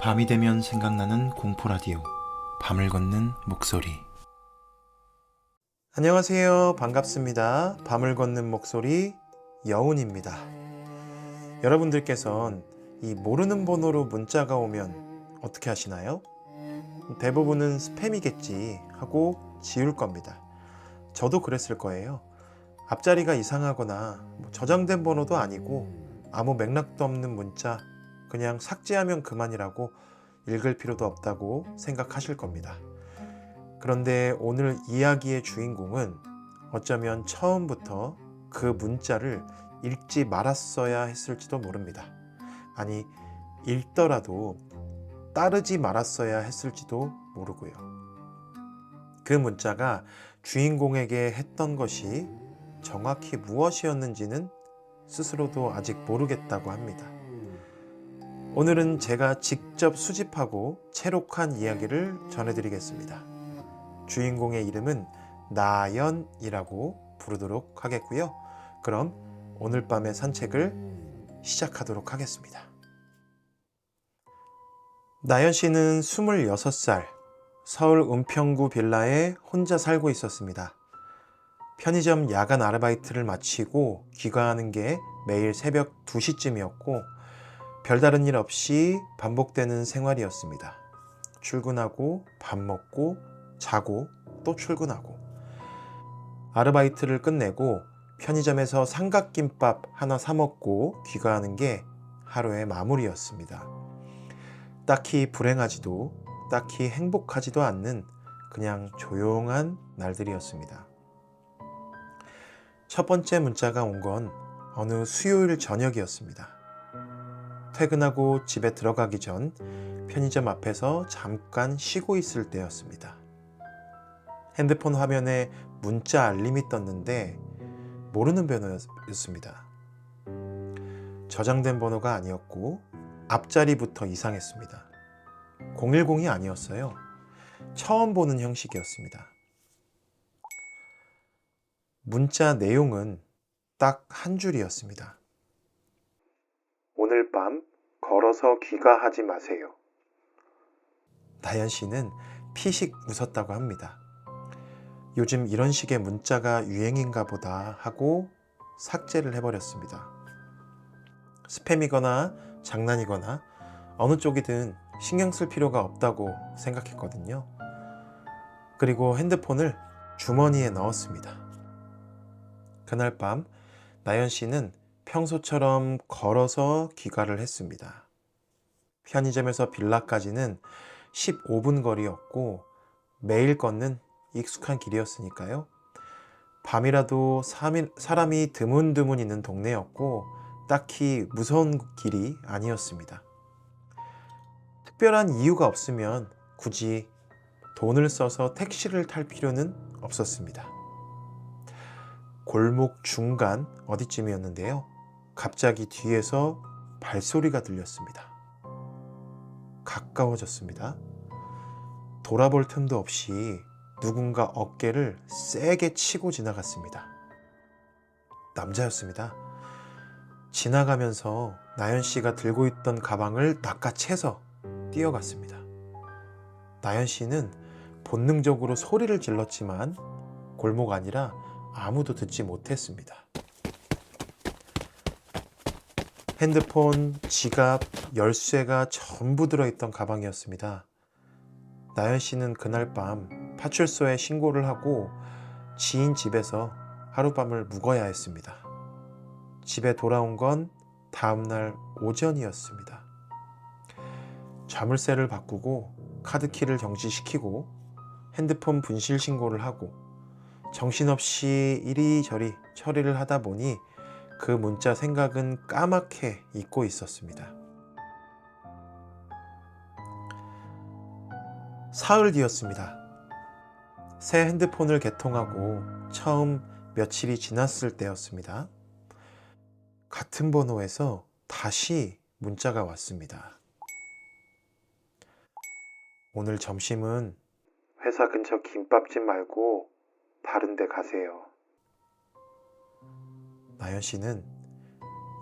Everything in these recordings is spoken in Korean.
밤이 되면 생각나는 공포라디오 밤을 걷는 목소리. 안녕하세요. 반갑습니다. 밤을 걷는 목소리 여운입니다. 여러분들께선 이 모르는 번호로 문자가 오면 어떻게 하시나요? 대부분은 스팸이겠지 하고 지울 겁니다. 저도 그랬을 거예요. 앞자리가 이상하거나 저장된 번호도 아니고 아무 맥락도 없는 문자 그냥 삭제하면 그만이라고 읽을 필요도 없다고 생각하실 겁니다. 그런데 오늘 이야기의 주인공은 어쩌면 처음부터 그 문자를 읽지 말았어야 했을지도 모릅니다. 아니, 읽더라도 따르지 말았어야 했을지도 모르고요. 그 문자가 주인공에게 했던 것이 정확히 무엇이었는지는 스스로도 아직 모르겠다고 합니다. 오늘은 제가 직접 수집하고 채록한 이야기를 전해드리겠습니다. 주인공의 이름은 나연이라고 부르도록 하겠고요. 그럼 오늘 밤의 산책을 시작하도록 하겠습니다. 나연 씨는 26살, 서울 은평구 빌라에 혼자 살고 있었습니다. 편의점 야간 아르바이트를 마치고 귀가하는 게 매일 새벽 2시쯤이었고 별다른 일 없이 반복되는 생활이었습니다. 출근하고 밥 먹고 자고 또 출근하고 아르바이트를 끝내고 편의점에서 삼각김밥 하나 사 먹고 귀가하는 게 하루의 마무리였습니다. 딱히 불행하지도 딱히 행복하지도 않는 그냥 조용한 날들이었습니다. 첫 번째 문자가 온 건 어느 수요일 저녁이었습니다. 퇴근하고 집에 들어가기 전 편의점 앞에서 잠깐 쉬고 있을 때였습니다. 핸드폰 화면에 문자 알림이 떴는데 모르는 번호였습니다. 저장된 번호가 아니었고 앞자리부터 이상했습니다. 010이 아니었어요. 처음 보는 형식이었습니다. 문자 내용은 딱 한 줄이었습니다. 오늘 밤 걸어서 귀가하지 마세요. 나연 씨는 피식 웃었다고 합니다. 요즘 이런 식의 문자가 유행인가 보다 하고 삭제를 해버렸습니다. 스팸이거나 장난이거나 어느 쪽이든 신경 쓸 필요가 없다고 생각했거든요. 그리고 핸드폰을 주머니에 넣었습니다. 그날 밤 나연 씨는 평소처럼 걸어서 귀가를 했습니다. 편의점에서 빌라까지는 15분 거리였고 매일 걷는 익숙한 길이었으니까요. 밤이라도 사람이 드문드문 있는 동네였고 딱히 무서운 길이 아니었습니다. 특별한 이유가 없으면 굳이 돈을 써서 택시를 탈 필요는 없었습니다. 골목 중간 어디쯤이었는데요. 갑자기 뒤에서 발소리가 들렸습니다. 가까워졌습니다. 돌아볼 틈도 없이 누군가 어깨를 세게 치고 지나갔습니다. 남자였습니다. 지나가면서 나연 씨가 들고 있던 가방을 낚아채서 뛰어갔습니다. 나연 씨는 본능적으로 소리를 질렀지만 골목 아니라 아무도 듣지 못했습니다. 핸드폰, 지갑, 열쇠가 전부 들어있던 가방이었습니다. 나연 씨는 그날 밤 파출소에 신고를 하고 지인 집에서 하룻밤을 묵어야 했습니다. 집에 돌아온 건 다음날 오전이었습니다. 자물쇠를 바꾸고 카드키를 정지시키고 핸드폰 분실 신고를 하고 정신없이 이리저리 처리를 하다 보니 그 문자 생각은 까맣게 잊고 있었습니다. 사흘 뒤였습니다. 새 핸드폰을 개통하고 처음 며칠이 지났을 때였습니다. 같은 번호에서 다시 문자가 왔습니다. 오늘 점심은 회사 근처 김밥집 말고 다른 데 가세요. 나연 씨는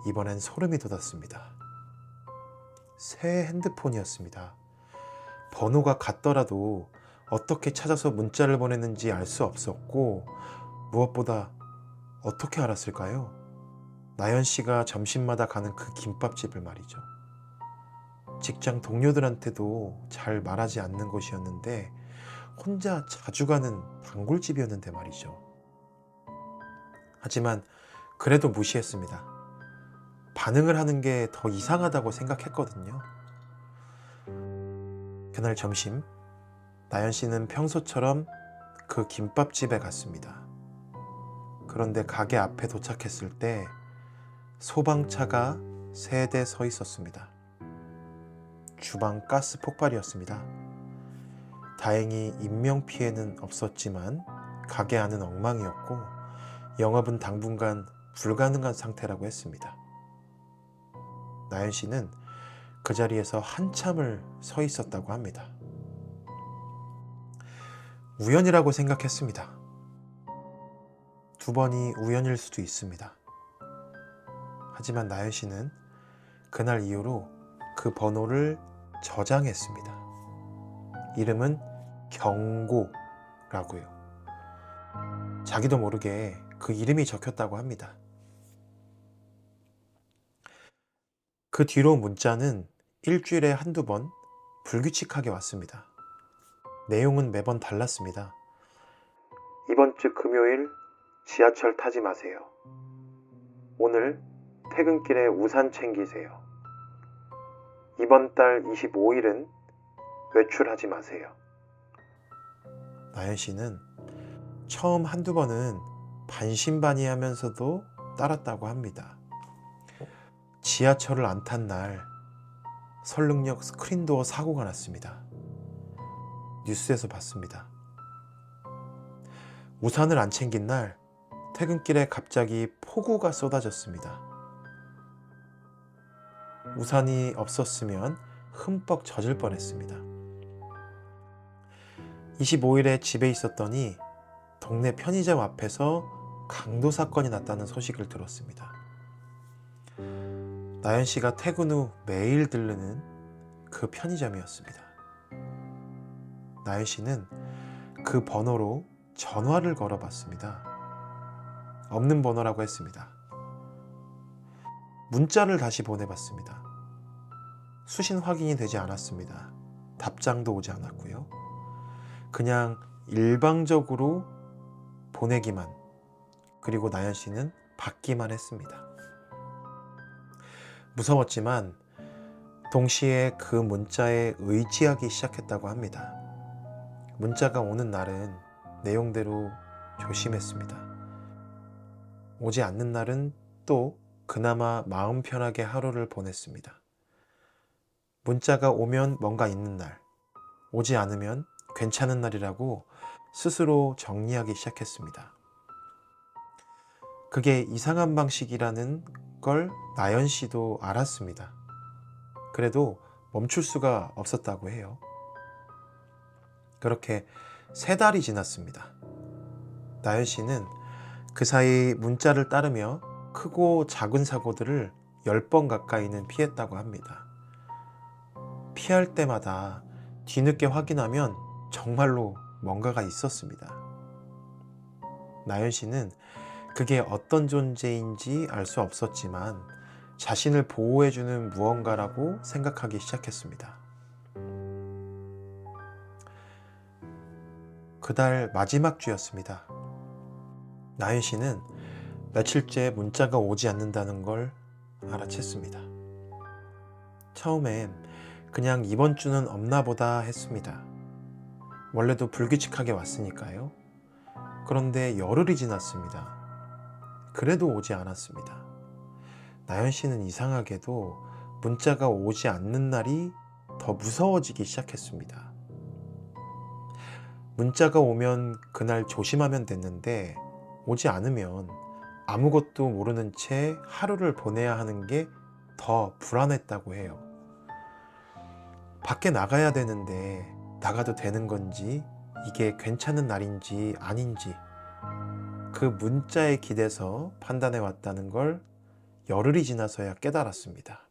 이번엔 소름이 돋았습니다. 새 핸드폰이었습니다. 번호가 같더라도 어떻게 찾아서 문자를 보냈는지 알 수 없었고, 무엇보다 어떻게 알았을까요? 나연 씨가 점심마다 가는 그 김밥집을 말이죠. 직장 동료들한테도 잘 말하지 않는 곳이었는데 혼자 자주 가는 단골집이었는데 말이죠. 하지만 그래도 무시했습니다. 반응을 하는 게 더 이상하다고 생각했거든요. 그날 점심, 나연 씨는 평소처럼 그 김밥집에 갔습니다. 그런데 가게 앞에 도착했을 때 소방차가 3대 서 있었습니다. 주방 가스 폭발이었습니다. 다행히 인명피해는 없었지만 가게 안은 엉망이었고 영업은 당분간 불가능한 상태라고 했습니다. 나연 씨는 그 자리에서 한참을 서 있었다고 합니다. 우연이라고 생각했습니다. 2번이 우연일 수도 있습니다. 하지만 나연 씨는 그날 이후로 그 번호를 저장했습니다. 이름은 경고라고요. 자기도 모르게 그 이름이 적혔다고 합니다. 그 뒤로 문자는 일주일에 한두 번 불규칙하게 왔습니다. 내용은 매번 달랐습니다. 이번 주 금요일 지하철 타지 마세요. 오늘 퇴근길에 우산 챙기세요. 이번 달 25일은 외출하지 마세요. 나연 씨는 처음 한두 번은 반신반의하면서도 따랐다고 합니다. 지하철을 안 탄 날 설릉역 스크린도어 사고가 났습니다. 뉴스에서 봤습니다. 우산을 안 챙긴 날 퇴근길에 갑자기 폭우가 쏟아졌습니다. 우산이 없었으면 흠뻑 젖을 뻔했습니다. 25일에 집에 있었더니 동네 편의점 앞에서 강도 사건이 났다는 소식을 들었습니다. 나연 씨가 퇴근 후 매일 들르는 그 편의점이었습니다. 나연 씨는 그 번호로 전화를 걸어봤습니다. 없는 번호라고 했습니다. 문자를 다시 보내봤습니다. 수신 확인이 되지 않았습니다. 답장도 오지 않았고요. 그냥 일방적으로 보내기만, 그리고 나연 씨는 받기만 했습니다. 무서웠지만 동시에 그 문자에 의지하기 시작했다고 합니다. 문자가 오는 날은 내용대로 조심했습니다. 오지 않는 날은 또 그나마 마음 편하게 하루를 보냈습니다. 문자가 오면 뭔가 있는 날, 오지 않으면 괜찮은 날이라고 스스로 정리하기 시작했습니다. 그게 이상한 방식이라는 걸 나연 씨도 알았습니다. 그래도 멈출 수가 없었다고 해요. 그렇게 3달이 지났습니다. 나연 씨는 그 사이 문자를 따르며 크고 작은 사고들을 10번 가까이는 피했다고 합니다. 피할 때마다 뒤늦게 확인하면 정말로 뭔가가 있었습니다. 나연 씨는 그게 어떤 존재인지 알 수 없었지만 자신을 보호해주는 무언가라고 생각하기 시작했습니다. 그달 마지막 주였습니다. 나연 씨는 며칠째 문자가 오지 않는다는 걸 알아챘습니다. 처음엔 그냥 이번 주는 없나 보다 했습니다. 원래도 불규칙하게 왔으니까요. 그런데 열흘이 지났습니다. 그래도 오지 않았습니다. 나연 씨는 이상하게도 문자가 오지 않는 날이 더 무서워지기 시작했습니다. 문자가 오면 그날 조심하면 됐는데 오지 않으면 아무것도 모르는 채 하루를 보내야 하는 게 더 불안했다고 해요. 밖에 나가야 되는데 나가도 되는 건지, 이게 괜찮은 날인지 아닌지 그 문자에 기대서 판단해 왔다는 걸 열흘이 지나서야 깨달았습니다.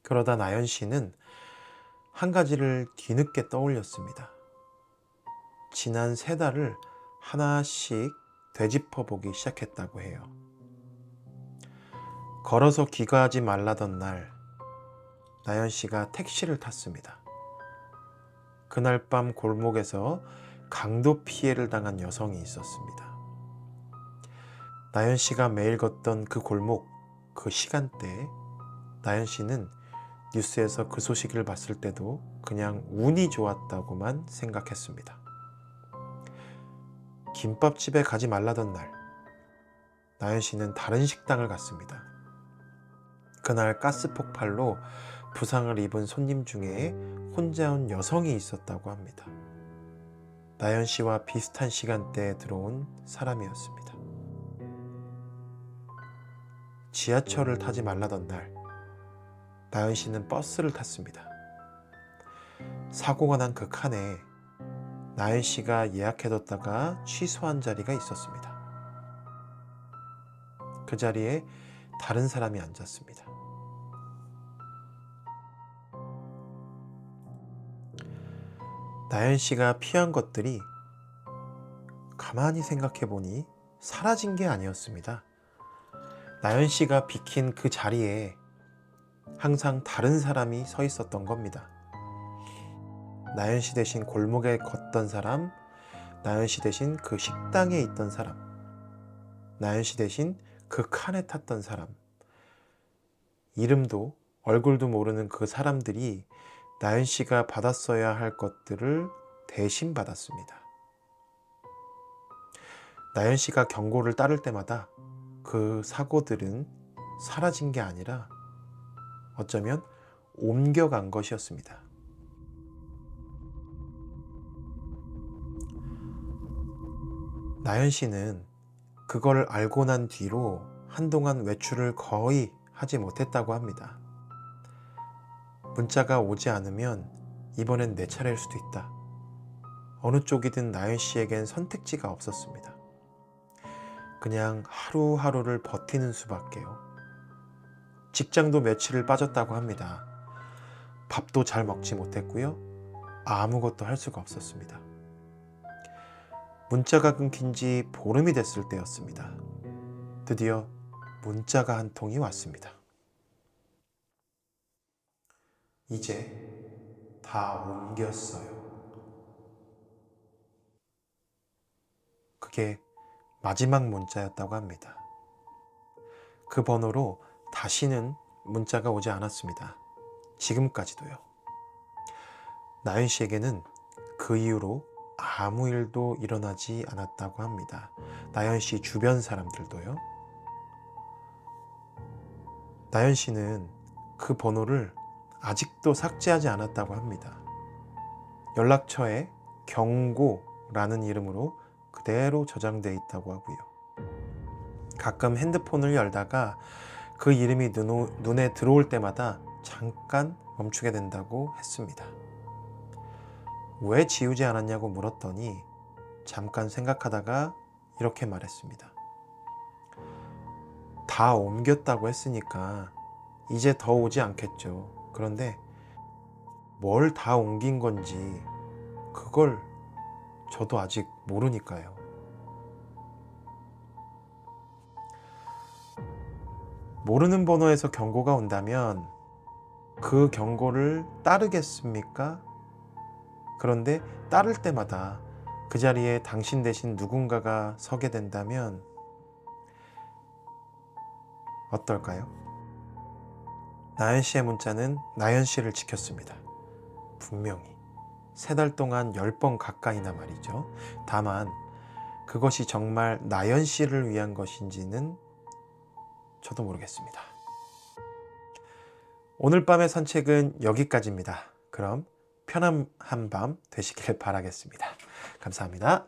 그러다 나연 씨는 한 가지를 뒤늦게 떠올렸습니다. 지난 3달을 하나씩 되짚어 보기 시작했다고 해요. 걸어서 귀가하지 말라던 날, 나연 씨가 택시를 탔습니다. 그날 밤 골목에서 강도 피해를 당한 여성이 있었습니다. 나연 씨가 매일 걷던 그 골목, 그 시간대에 나연 씨는 뉴스에서 그 소식을 봤을 때도 그냥 운이 좋았다고만 생각했습니다. 김밥집에 가지 말라던 날, 나연 씨는 다른 식당을 갔습니다. 그날 가스 폭발로 부상을 입은 손님 중에 혼자 온 여성이 있었다고 합니다. 나연 씨와 비슷한 시간대에 들어온 사람이었습니다. 지하철을 타지 말라던 날, 나연 씨는 버스를 탔습니다. 사고가 난 그 칸에 나연 씨가 예약해뒀다가 취소한 자리가 있었습니다. 그 자리에 다른 사람이 앉았습니다. 나연 씨가 피한 것들이 가만히 생각해 보니 사라진 게 아니었습니다. 나연 씨가 비킨 그 자리에 항상 다른 사람이 서 있었던 겁니다. 나연 씨 대신 골목에 걷던 사람, 나연 씨 대신 그 식당에 있던 사람, 나연 씨 대신 그 칸에 탔던 사람, 이름도 얼굴도 모르는 그 사람들이 나연 씨가 받았어야 할 것들을 대신 받았습니다. 나연 씨가 경고를 따를 때마다 그 사고들은 사라진 게 아니라 어쩌면 옮겨간 것이었습니다. 나연 씨는 그걸 알고 난 뒤로 한동안 외출을 거의 하지 못했다고 합니다. 문자가 오지 않으면 이번엔 내 차례일 수도 있다. 어느 쪽이든 나연 씨에겐 선택지가 없었습니다. 그냥 하루하루를 버티는 수밖에요. 직장도 며칠을 빠졌다고 합니다. 밥도 잘 먹지 못했고요. 아무것도 할 수가 없었습니다. 문자가 끊긴 지 보름이 됐을 때였습니다. 드디어 문자가 한 통이 왔습니다. 이제 다 옮겼어요. 그게 마지막 문자였다고 합니다. 그 번호로 다시는 문자가 오지 않았습니다. 지금까지도요. 나연 씨에게는 그 이후로 아무 일도 일어나지 않았다고 합니다. 나연 씨 주변 사람들도요. 나연 씨는 그 번호를 아직도 삭제하지 않았다고 합니다. 연락처에 경고라는 이름으로 그대로 저장되어 있다고 하고요. 가끔 핸드폰을 열다가 그 이름이 눈에 들어올 때마다 잠깐 멈추게 된다고 했습니다. 왜 지우지 않았냐고 물었더니 잠깐 생각하다가 이렇게 말했습니다. 다 옮겼다고 했으니까 이제 더 오지 않겠죠. 그런데 뭘 다 옮긴 건지 그걸 저도 아직 모르니까요. 모르는 번호에서 경고가 온다면 그 경고를 따르겠습니까? 그런데 따를 때마다 그 자리에 당신 대신 누군가가 서게 된다면 어떨까요? 나연 씨의 문자는 나연 씨를 지켰습니다. 분명히 3달 동안 10번 가까이나 말이죠. 다만 그것이 정말 나연 씨를 위한 것인지는 저도 모르겠습니다. 오늘 밤의 산책은 여기까지입니다. 그럼 편안한 밤 되시길 바라겠습니다. 감사합니다.